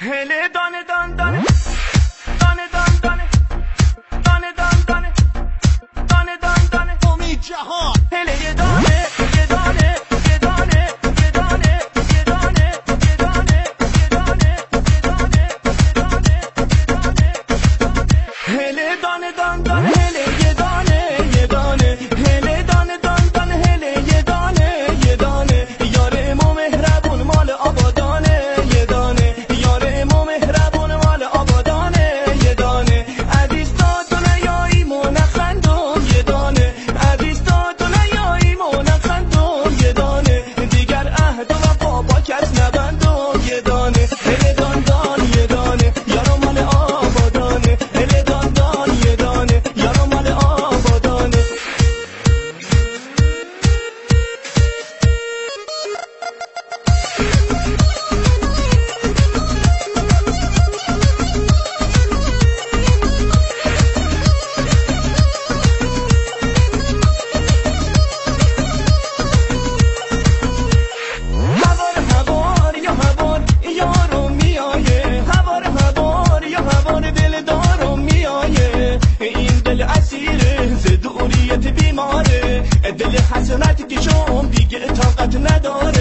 هله دانه دان دانه دانه دان دانه دانه دان دانه دانه دان دانه امید جهان هله یه دانه یه دانه یه دانه یه دانه یه دانه یه دانه یه دانه یه دانه یه دانه یه دانه هله دانه دان دانه هله یه دانه یه دانه هله دانه دان دانه هله یه دانه یه دانه یار ما مهربون مال آبادانه یه دانه یار ما مهربون مال آبادانه یه دانه عزیز تا دنیایی ما نخندم یه دانه عزیز تا دنیایی ما نخندم یه دانه دیگر عهد و وفا با کس نبندم یه دانه هله دان دان یه دانه یارو مال آبادانه هله دان دان یه دانه یارو مال آبادانه هوار یا هوار یارو میایه هوار هوار یا هوار دل دارو میایه این دل اسیره ز دوریت بیماره دل حسنت که شم دیگه طاقت نداره